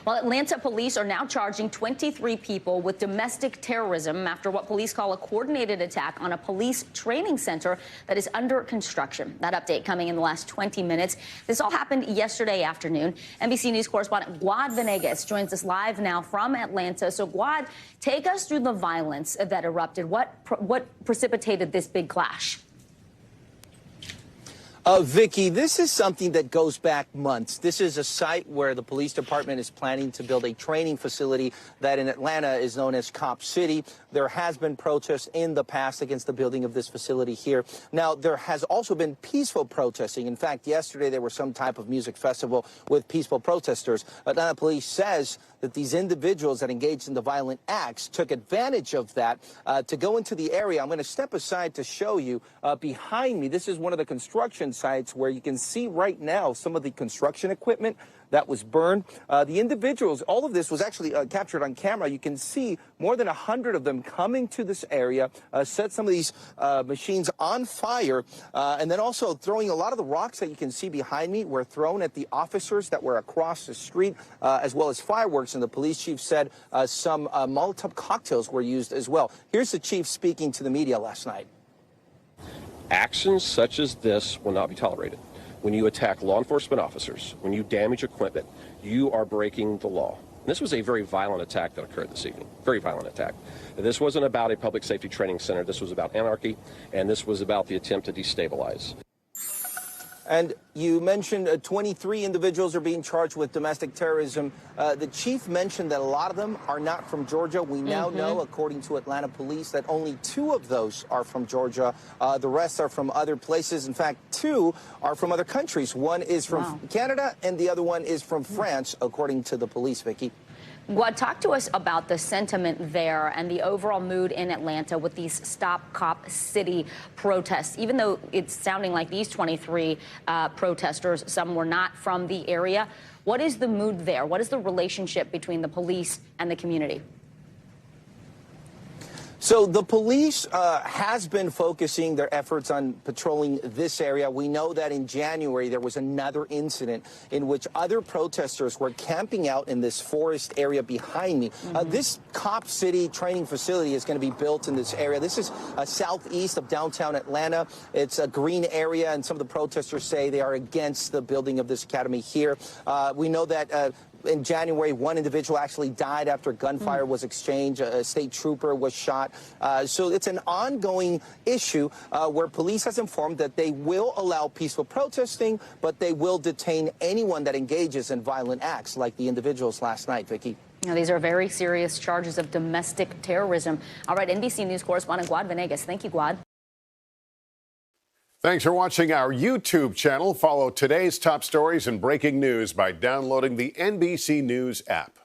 Well, Atlanta police are now charging 23 people with domestic terrorism after what police call a coordinated attack on a police training center that is under construction. That update coming in the last 20 minutes. This all happened yesterday afternoon. NBC News correspondent Guad Venegas joins us live now from Atlanta. So, Guad, take us through the violence that erupted. What precipitated this big clash? Vicky, this is something that goes back months. This is a site where the police department is planning to build a training facility that in Atlanta is known as Cop City. There has been protests in the past against the building of this facility here. Now, there has also been peaceful protesting. In fact, yesterday there was some type of music festival with peaceful protesters. Atlanta police says that these individuals that engaged in the violent acts took advantage of that to go into the area. I'm going to step aside to show you behind me. This is one of the construction sites where you can see right now some of the construction equipment that was burned. The individuals, all of this was actually captured on camera. You can see more than 100 of them coming to this area, set some of these machines on fire, and then also throwing a lot of the rocks that you can see behind me were thrown at the officers that were across the street, as well as fireworks. And the police chief said some Molotov cocktails were used as well. Here's the chief speaking to the media last night. Actions such as this will not be tolerated. When you attack law enforcement officers, when you damage equipment, you are breaking the law. And this was a very violent attack that occurred this evening, very violent attack. This wasn't about a public safety training center. This was about anarchy, and this was about the attempt to destabilize. And you mentioned 23 individuals are being charged with domestic terrorism. The chief mentioned that a lot of them are not from Georgia. We now know, according to Atlanta police, that only 2 of those are from Georgia. The rest are from other places. In fact, 2 are from other countries. One is from Canada, and the other one is from France, according to the police, Vicky. Guad, talk to us about the sentiment there and the overall mood in Atlanta with these Stop Cop City protests. Even though it's sounding like these 23 protesters, some were not from the area, what is the mood there? What is the relationship between the police and the community? So the police has been focusing their efforts on patrolling this area. We know that in January there was another incident in which other protesters were camping out in this forest area behind me. This Cop City training facility is going to be built in this area. This is southeast of downtown Atlanta. It's a green area, and some of the protesters say they are against the building of this academy here. We know that in January, one individual actually died after gunfire was exchanged. A state trooper was shot. So it's an ongoing issue where police has informed that they will allow peaceful protesting, but they will detain anyone that engages in violent acts like the individuals last night, Vicky. Now, these are very serious charges of domestic terrorism. All right, NBC News correspondent Guad Venegas. Thank you, Guad. Thanks for watching our YouTube channel. Follow today's top stories and breaking news by downloading the NBC News app.